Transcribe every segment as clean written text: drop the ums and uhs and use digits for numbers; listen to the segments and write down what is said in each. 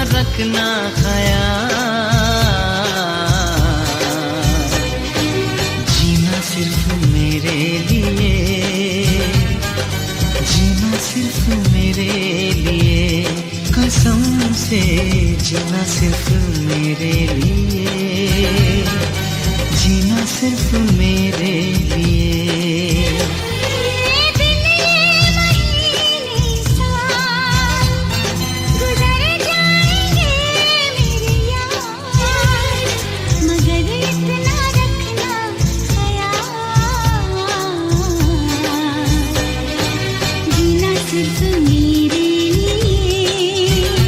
रखना ख्याल, जीना सिर्फ मेरे लिए, जीना सिर्फ मेरे लिए, कसम से जीना सिर्फ मेरे लिए, जीना सिर्फ मेरे लिए। सिर्फ मेरे लिए,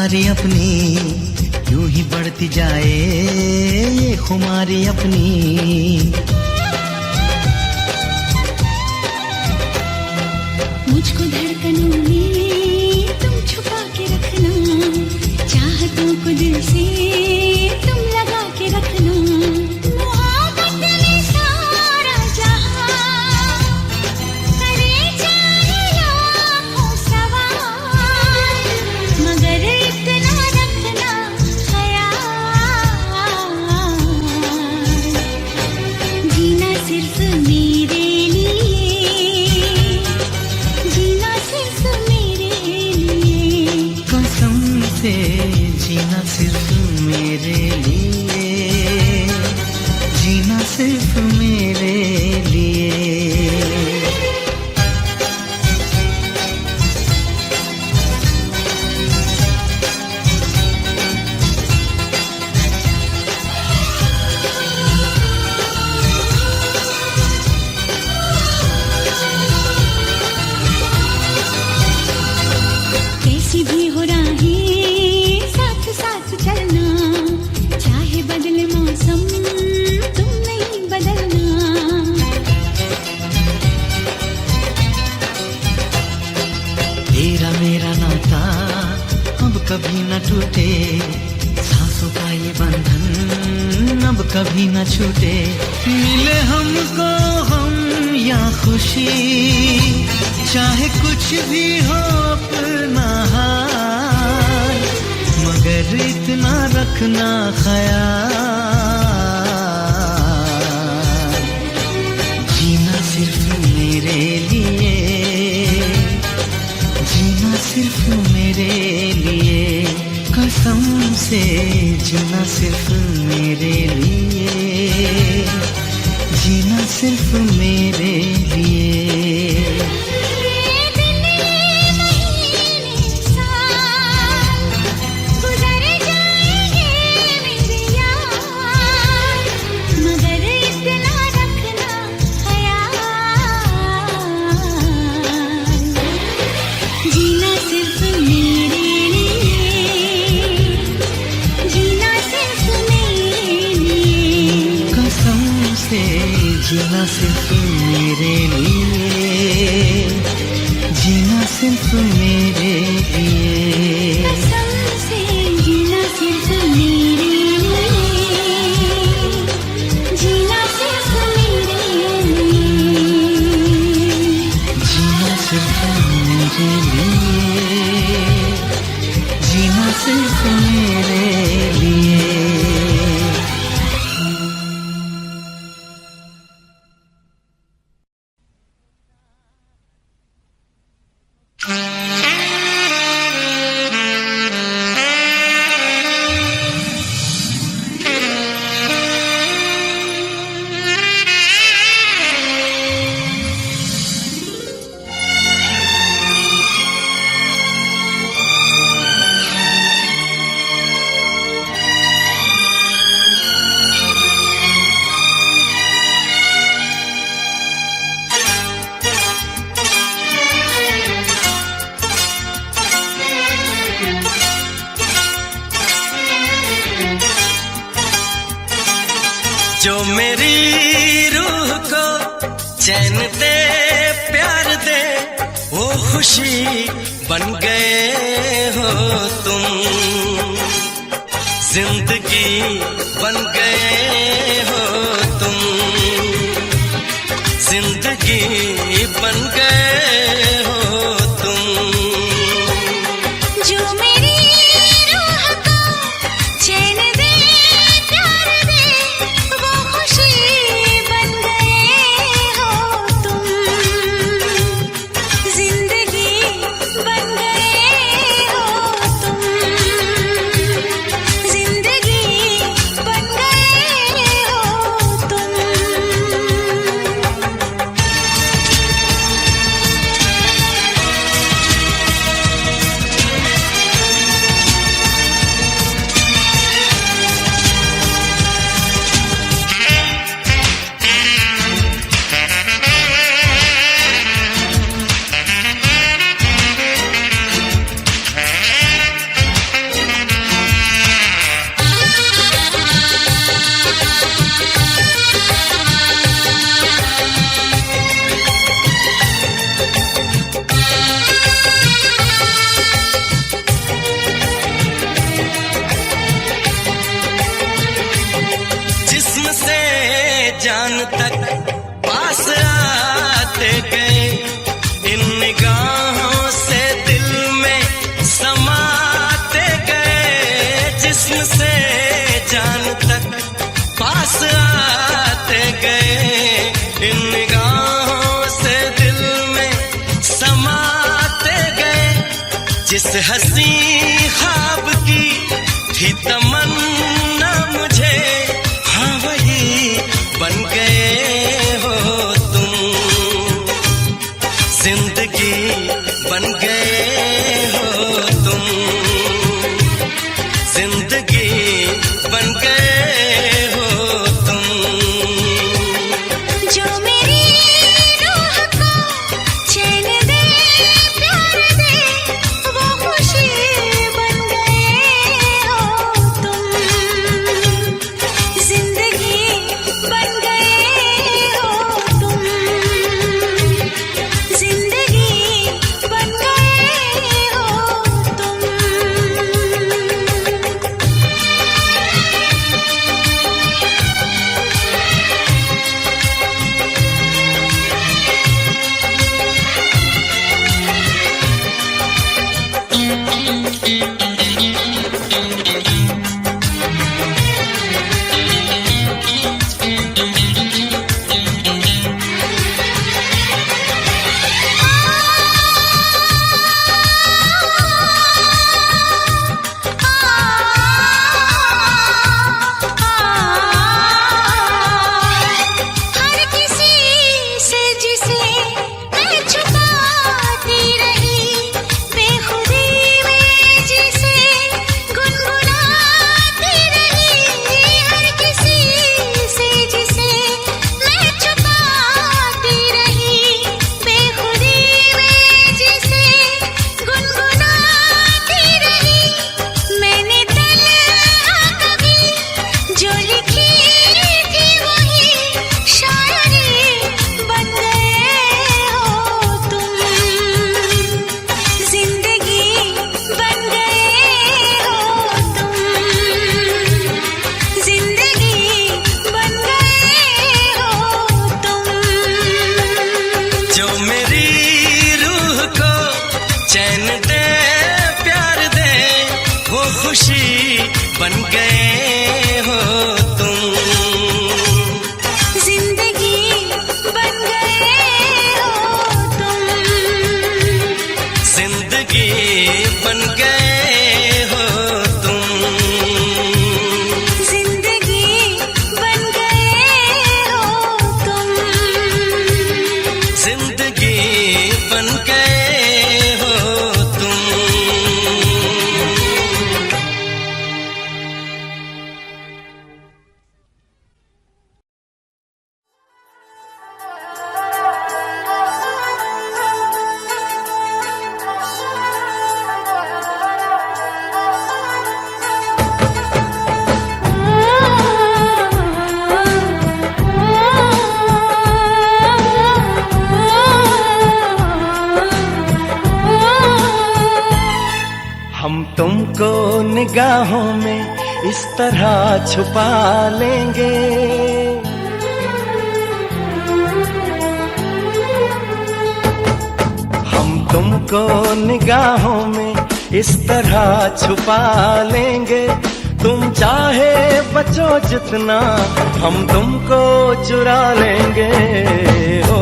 यारी अपनी यूं ही बढ़ती जाए, ये खुमारी अपनी। मुझको धड़कनों में तुम छुपा के रखना, चाहतों को दिल से तुम लगा के रखना। मोहब्बत में सारा जहां करे चाहे लाखों सवाल, मगर इतना रखना ख्याल, जीना सिर्फ मेरे जीना सिर्फ मेरे लिए, जीना सिर्फ मेरे लिए। कैसी भी हो राहें चलना, चाहे बदले मौसम तुम नहीं बदलना। तेरा मेरा नाता अब कभी न टूटे, सांसों का ये बंधन अब कभी न छूटे। मिले हमको हम या खुशी, चाहे कुछ भी हो अपना हाल, मगर इतना रखना ख्याल, जीना सिर्फ मेरे लिए, जीना सिर्फ मेरे लिए। कसम से जीना सिर्फ मेरे लिए, जीना सिर्फ मेरे लिए। जीना सिर्फ मेरे लिए, जीना सिर्फ मेरे लिए। कसम से जीना सिर्फ मेरे लिए, जीना सिर्फ मेरे लिए। जीना सिर्फ मेरे लिए, जीना सिर्फ मेरे लिए। जो मेरी रूह को चैन दे प्यार दे, वो खुशी बन गए हो तुम, जिंदगी बन गए हो तुम, जिंदगी बन गए हो तुम। जो मेरी रूह को चैन दे प्यार दे, वो खुशी बन गए हो तुम, जिंदगी बन गए हो तुम, जिंदगी बन गए हो तुम। ऐसे हंसी ख्वाब की थी तमन्ना मुझे, हाँ वही बन गए हो तुम, जिंदगी बन गए हो तुम, जिंदगी बन गए हो तुम। जो मेरी रूह को चैन दे प्यार दे वो खुशी बन गए हो तुम, जिंदगी बन गए हो तुम, जिंदगी बन गए हो तुम। हर किसी से जिसे मैं छुपाती रही, बेखुदी में जिसे गुनगुनाती रही, हर किसी से जिसे मैं छुपाती रही, बेखुदी में जिसे गुनगुनाती रही, मैंने तन्हा कभी जो लिखी थी वही शायरी बन गए हो तुम, जिंदगी बन गए हो तुम, जिंदगी बन गए हो तुम। जो मेरी रूह को चैन दे प्यार दे वो खुशी बन गए हो तुम, जिंदगी बन गए हो तुम, जिंदगी बन गए हो तुम, जिंदगी बन गए हो तुम। जिंदगी बन गए हो तुम। हम तुमको निगाहों में इस तरह छुपा लेंगे, हम तुमको निगाहों में इस तरह छुपा लेंगे, तुम चाहे बचो जितना हम तुमको चुरा लेंगे। हो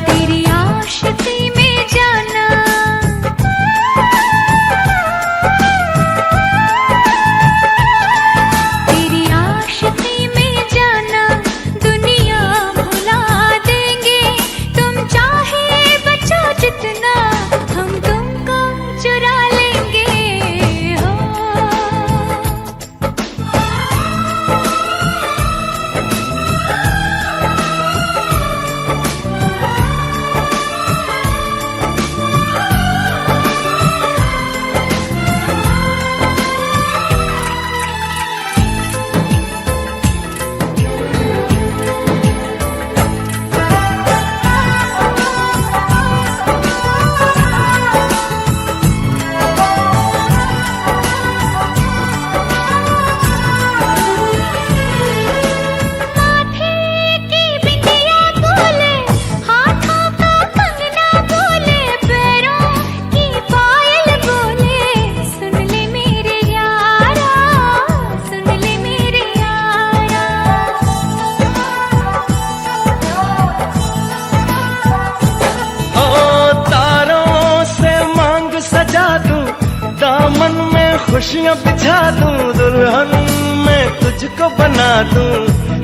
तेरी आशिकी में जाना, तेरी आशिकी में जाना दुनिया भुला देंगे, तुम चाहे बचो जितना हम तुमको चुरा लेंगे। हो खुशियाँ बिछा दूं, दुल्हन मैं तुझको बना दूं।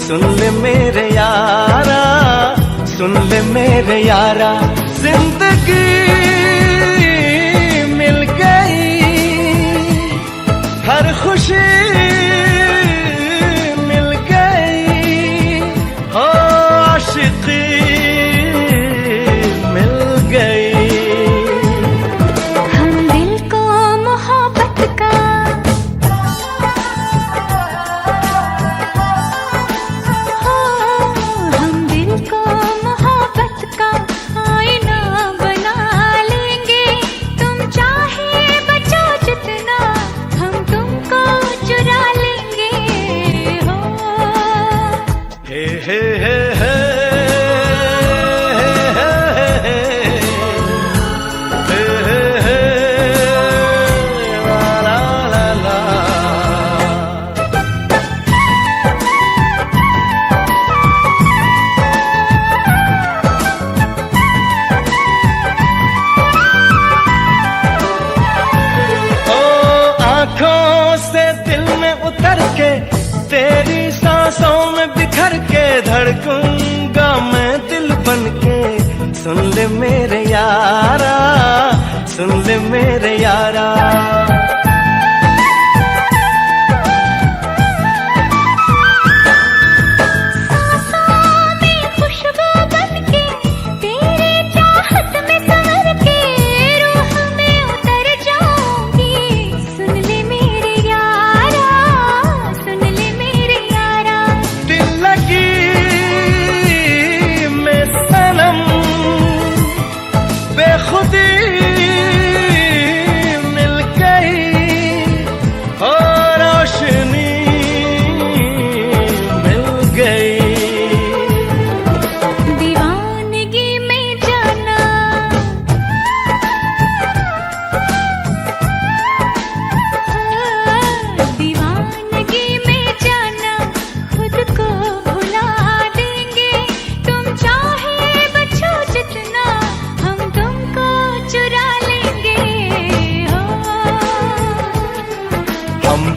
सुन ले मेरे यारा, सुन ले मेरे यारा, जिंदगी मिल गई, हर खुशी मिल गई, हो आशिकी मिल गई। हम दिल को मोहब्बत का हम दिल को मोहब्बत का आईना बना लेंगे। तुम चाहे बचो जितना, हम तुमको चुरा लेंगे। हो हे हे हे हे तेरी सांसों में बिखर के धड़कूंगा मैं दिल बन के। सुन ले मेरे यारा, सुन ले मेरे यारा,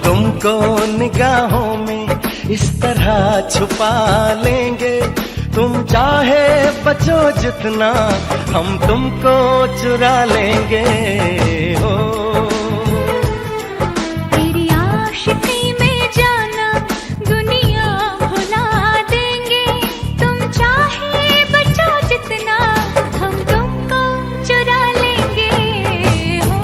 तुमको निगाहों में इस तरह छुपा लेंगे। तुम चाहे बचो जितना, हम तुमको चुरा लेंगे। हो तेरी आशिकी में जाना दुनिया भुला देंगे। तुम चाहे बचो जितना, हम तुमको चुरा लेंगे। हो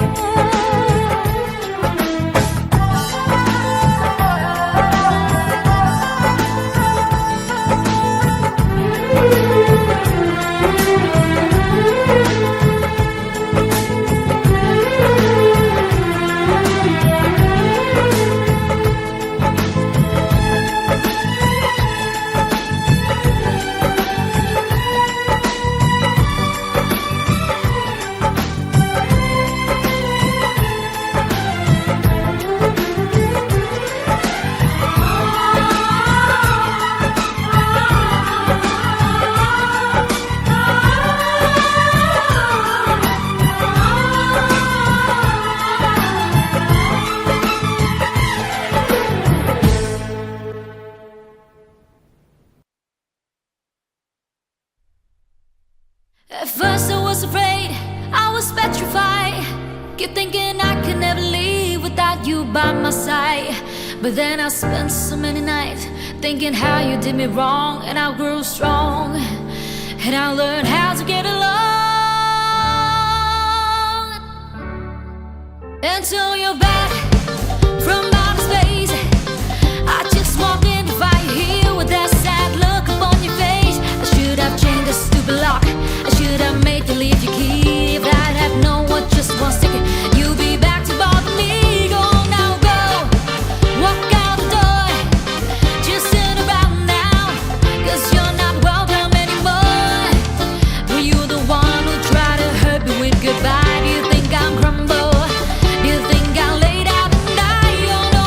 At first I was afraid, I was petrified. Kept thinking I could never leave without you by my side. But then I spent so many nights thinking how you did me wrong. And I grew strong, and I learned how to get along. Until you're back from outer space, I just walk in to find you here with that sad look upon your face. I should have changed the stupid lock, I should have made you leave your key. If I'd have known what just one second you'll be back to bother me. Go now, go, walk out the door, just turn around now, 'cause you're not welcome anymore. Were you the one who tried to hurt me with goodbye? Do you think I'm crumble? Do you think I laid out and die? Oh no.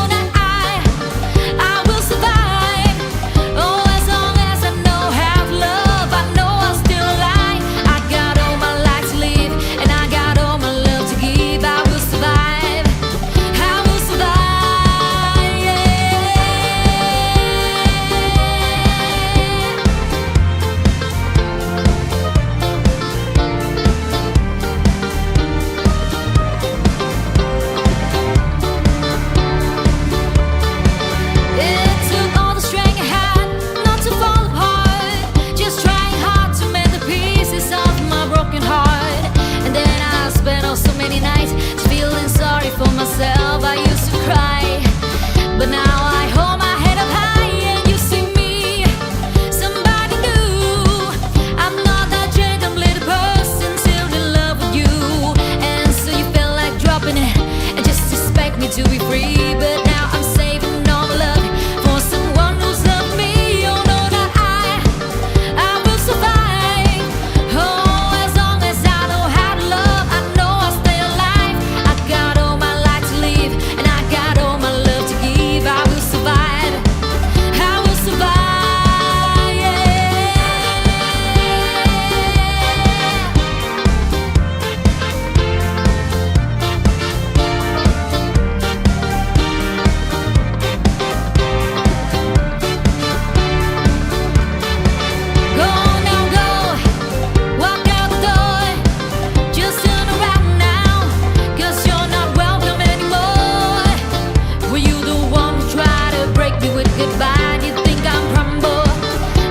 divine. You think I'm crumble?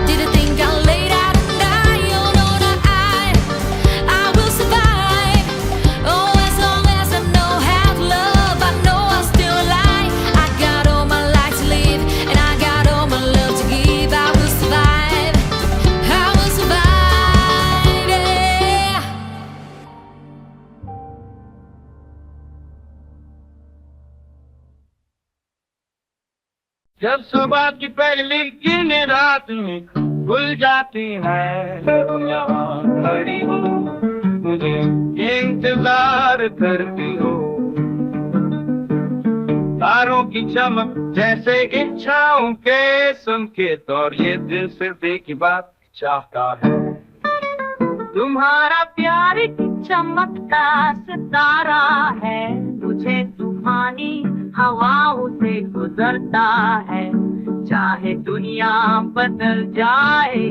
Did you think I'll lay down and die? Oh no, no, I will survive. Oh, as long as I know how to love, I know I'm still alive. I got all my life to live, and I got all my love to give. I will survive. I will survive. Yeah. जब सुबह की पहली किरणें रात में खुल जाती है, तुम यहाँ खड़ी हो, मुझे इंतजार करती हो। तारों की चमक जैसे इच्छाओं के संकेत, और ये दिल सिर्फ एक ही बात चाहता है, तुम्हारा प्यार एक चमकता सितारा है। मुझे तूफानी हवाओं से गुजरता है, चाहे दुनिया बदल जाए,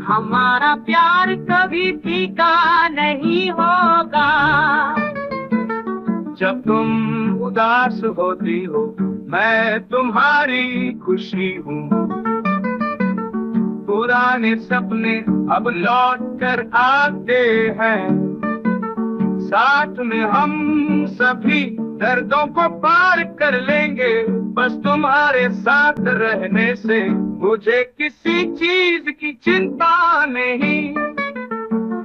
हमारा प्यार कभी फीका नहीं होगा। जब तुम उदास होती हो, मैं तुम्हारी खुशी हूँ। पुराने सपने अब लौट कर आते हैं, साथ में हम सभी दर्दों को पार कर लेंगे। बस तुम्हारे साथ रहने से मुझे किसी चीज की चिंता नहीं।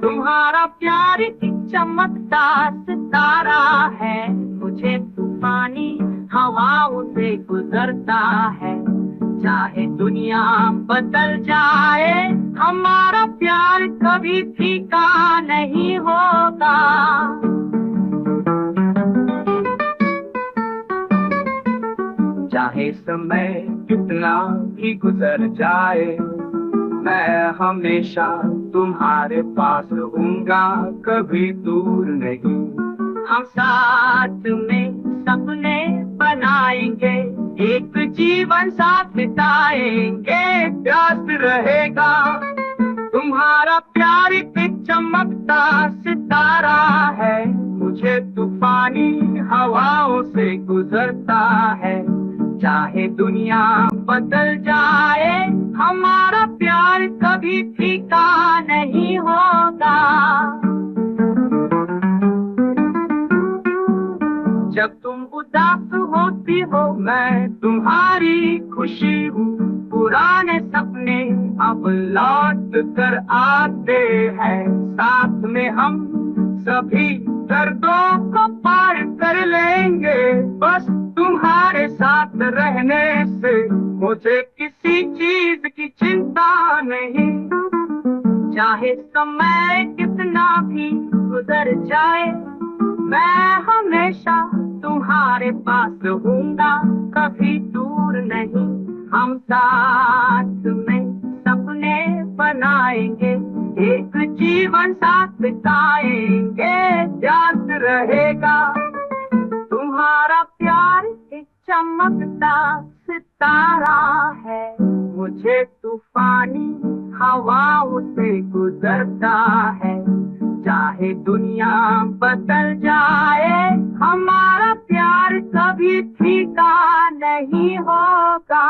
तुम्हारा प्यार एक चमकता सितारा है, मुझे तूफानी हवाओं से गुजरता है, चाहे दुनिया बदल जाए, हमारा प्यार कभी फीका नहीं होगा। चाहे समय कितना भी गुजर जाए, मैं हमेशा तुम्हारे पास रहूंगा, कभी दूर नहीं। हम साथ में सपने बनाएंगे, एक जीवन साथ बिताएंगे, प्यास रहेगा। तुम्हारा प्यार एक चमकता सितारा है, मुझे तूफानी हवाओं से गुजरता है, चाहे दुनिया बदल जाए, हमारा प्यार कभी फीका नहीं होगा। जब तुम उदास होती हो, मैं तुम्हारी खुशी हूँ। पुराने सपने अब लौट कर आते हैं, साथ में हम सभी दर्दों को पार कर लेंगे। बस तुम्हारे साथ रहने से मुझे किसी चीज की चिंता नहीं। चाहे समय कितना भी गुजर जाए, मैं हमेशा तुम्हारे पास रहूंगा, कभी दूर नहीं। हम साथ में सपने बनाएंगे, एक जीवन साथ बिताएंगे, प्यास रहेगा। तुम्हारा प्यार एक चमकता सितारा है, मुझे तूफानी हवाओं से गुजरता है, चाहे दुनिया बदल जाए, हमारा प्यार कभी फीका नहीं होगा।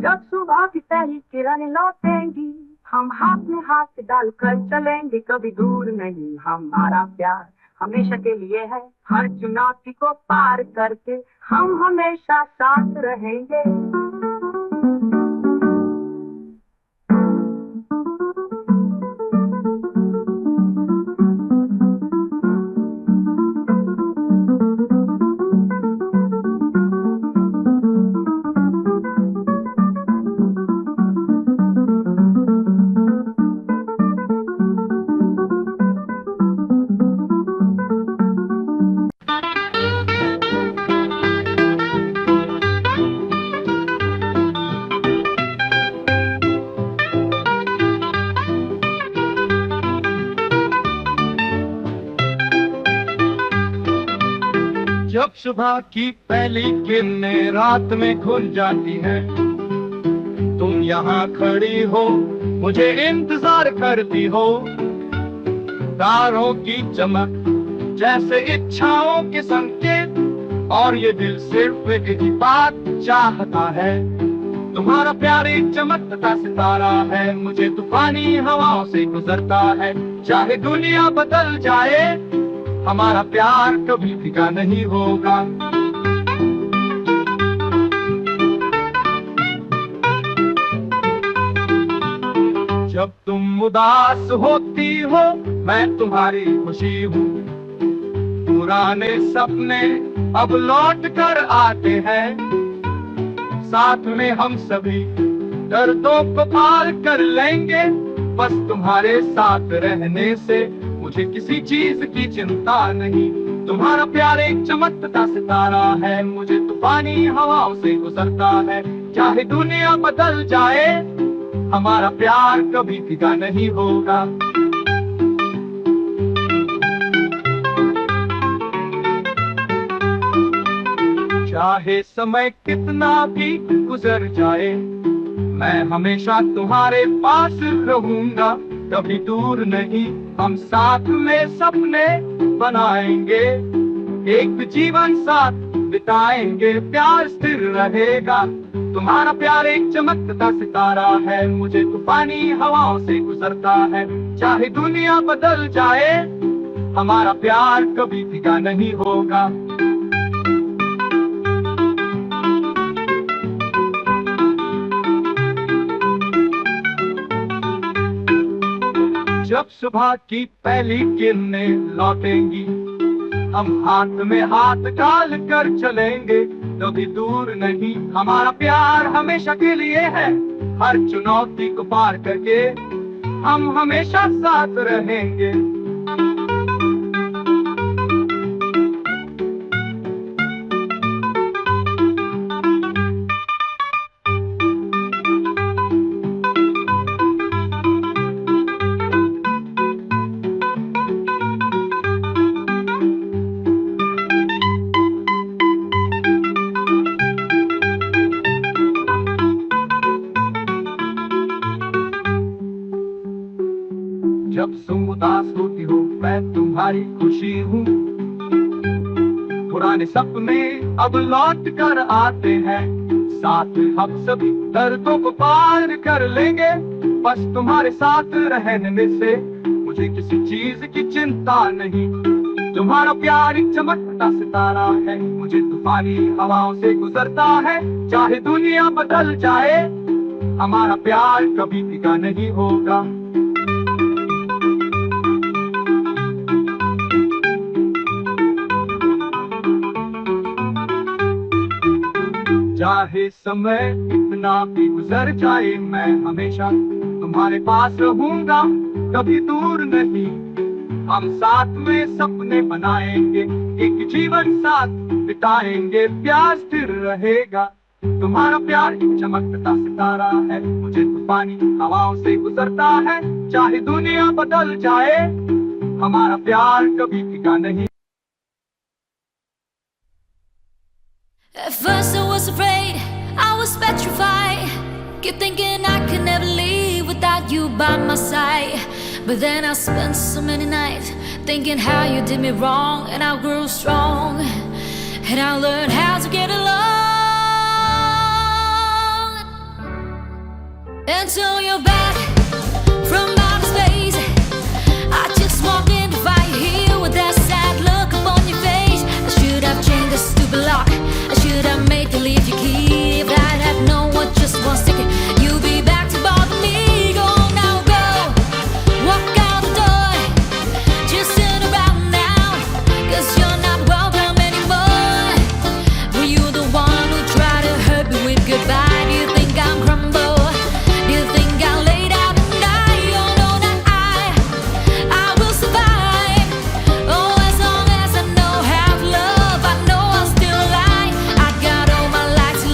जब सुबह की पहली किरण लौटेंगी, हम हाथ में हाथ डालकर चलेंगे, कभी दूर नहीं। हमारा प्यार हमेशा के लिए है, हर चुनौती को पार करके हम हमेशा साथ रहेंगे। जब सुबह की पहली किरणें रात में खुल जाती हैं, तुम यहाँ खड़ी हो, मुझे इंतजार करती हो। तारों की चमक जैसे इच्छाओं के संकेत, और ये दिल सिर्फ एक ही बात चाहता है, तुम्हारा प्यार एक चमकता सितारा है, मुझे तूफानी हवाओं से गुजरता है। चाहे दुनिया बदल जाए, हमारा प्यार कभी फीका नहीं होगा। जब तुम उदास होती हो, मैं तुम्हारी खुशी हूँ। पुराने सपने अब लौट कर आते हैं, साथ में हम सभी दर्दों को पार कर लेंगे। बस तुम्हारे साथ रहने से मुझे किसी चीज की चिंता नहीं। तुम्हारा प्यार एक चमकता सितारा है, मुझे तूफानी हवाओं से गुजरता है। चाहे दुनिया बदल जाए, हमारा प्यार कभी फीका नहीं होगा। चाहे समय कितना भी गुजर जाए, मैं हमेशा तुम्हारे पास रहूंगा। कभी दूर नहीं, हम साथ में सपने बनाएंगे, एक जीवन साथ बिताएंगे, प्यार स्थिर रहेगा। तुम्हारा प्यार एक चमकता सितारा है, मुझे तूफानी हवाओं से गुजरता है। चाहे दुनिया बदल जाए, हमारा प्यार कभी फीका नहीं होगा। जब सुबह की पहली किरणें लौटेंगी, हम हाथ में हाथ डाल कर चलेंगे, कभी दूर नहीं। हमारा प्यार हमेशा के लिए है, हर चुनौती को पार करके हम हमेशा साथ रहेंगे। जब तुम उदास होती हो, मैं तुम्हारी खुशी हूँ। पुराने सपने अब लौट कर आते हैं, साथ हम सभी दर्दों को पार कर लेंगे। बस तुम्हारे साथ रहने से मुझे किसी चीज की चिंता नहीं। तुम्हारा प्यार एक चमकता सितारा है, मुझे तूफानी हवाओं से गुजरता है। चाहे दुनिया बदल जाए, हमारा प्यार कभी फीका नहीं होगा। चाहे समय कितना भी गुजर जाए, मैं हमेशा तुम्हारे पास रहूंगा, कभी दूर नहीं। हम साथ में सपने बनाएंगे, एक जीवन साथ बिताएंगे, प्यार स्थिर रहेगा। तुम्हारा प्यार एक चमकता सितारा है, मुझे तूफानी हवाओं से गुजरता है। चाहे दुनिया बदल जाए, हमारा प्यार कभी फीका नहीं। At first I was afraid, I was petrified, kept thinking I could never leave without you by my side. But then I spent so many nights thinking how you did me wrong, and I grew strong, and I learned how to get along. Until you're back from outer space, I just walked in to find you here with that sad look upon your face. I should have changed the stupid lock, I should have made you leave your key. If I'd have known what just one second you'd be back to bother me. Go now, go, walk out the door, just turn around now, 'cause you're not welcome anymore. Were you the one who tried to hurt me with goodbye? Do you think I'm crumble? Do you think I'll lay down and die? Oh no, not I will survive. Oh, as long as I know how to love, I know I'll still lie. I got all my life to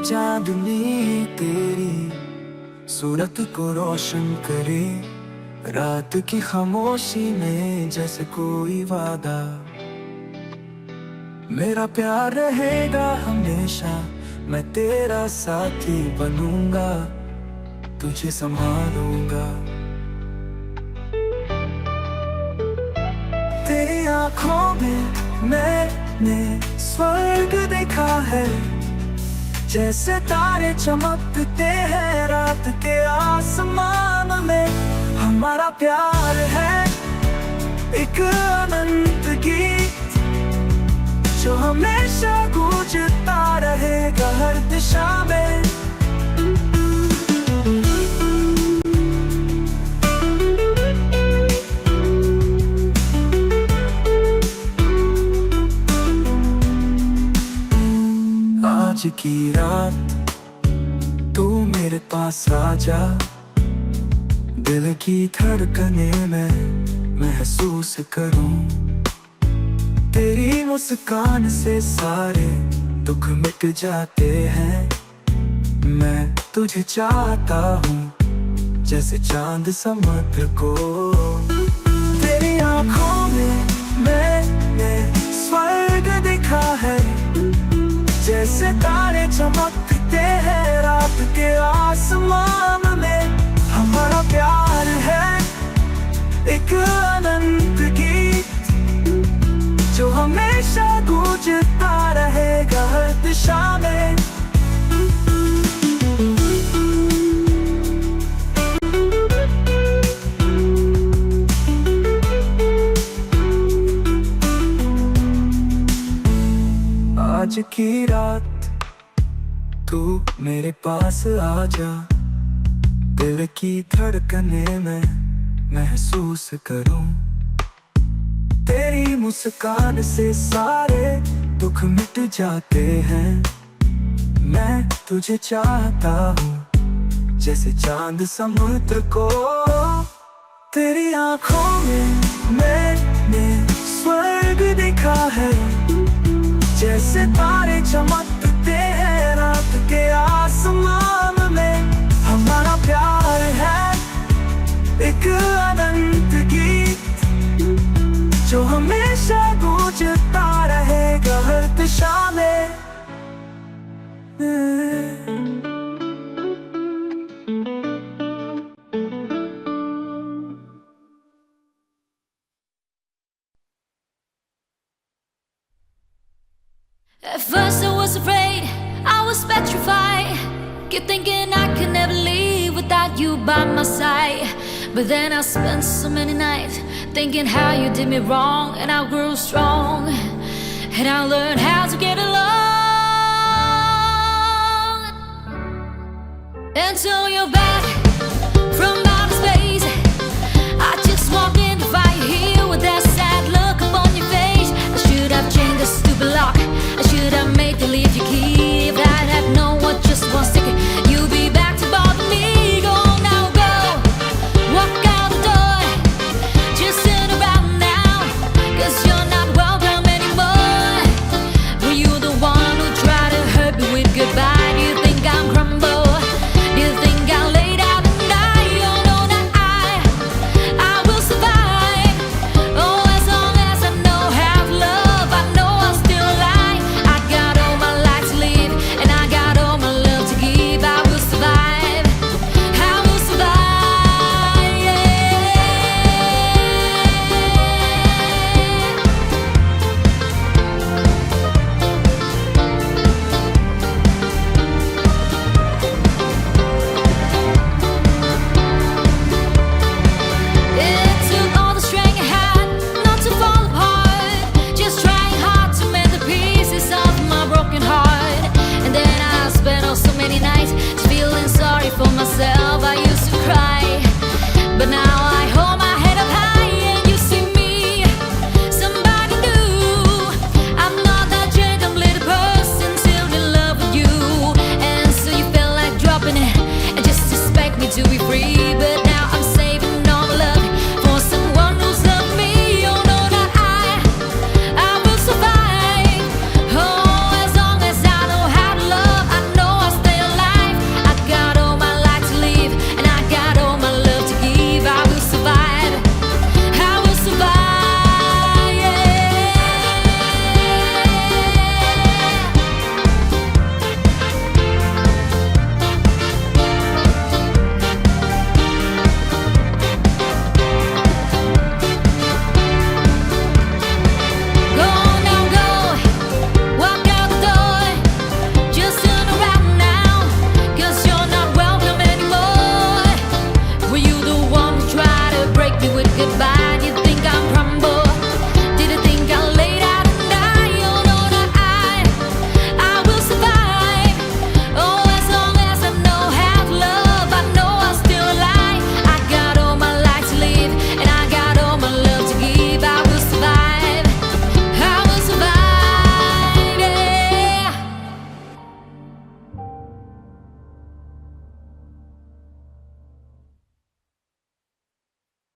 चांदनी तेरी सूरत को रोशन करे, रात की खामोशी में जैसे कोई वादा। मेरा प्यार रहेगा हमेशा, मैं तेरा साथी बनूंगा, तुझे संभालूंगा। तेरी आंखों में मैंने स्वर्ग देखा है, जैसे तारे चमकते हैं रात के आसमान में। हमारा प्यार है एक अनंत गीत, जो हमेशा गूंजता रहेगा हर दिशा में। आज की रात तू मेरे पास आ जा, दिल की धड़कने में महसूस करूं। तेरी मुस्कान से सारे दुख मिट जाते हैं, मैं तुझे चाहता हूँ जैसे चांद समुद्र को। तेरी आंखों में मैंने स्वर्ग देखा है, जैसे तारे चमकते हैं रात के आसमान में। हमारा प्यार है एक अनंत गीत, जो हमेशा गूंजता रहेगा हर दिशा में। आज की रात तू मेरे पास आ जा, दिल की धड़कने में महसूस करूं। तेरी मुस्कान से सारे दुख मिट जाते हैं, मैं तुझे चाहता हूँ जैसे चांद समुद्र को। तेरी आंखों में मैंने स्वर्ग देखा है, जैसे तारे चमकते हैं रात के आसमान में। हमारा प्यार है एक अनंत गीत, जो हमेशा गूंजता रहेगा हर दिशा में। At first I was afraid, I was petrified, kept thinking I could never leave without you by my side. But then I spent so many nights thinking how you did me wrong, and I grew strong, and I learned how to get along. Until you're back from outer space, I just walked in to find you here with that sad look upon your face. I should have changed the stupid lock, I should have made you leave your key.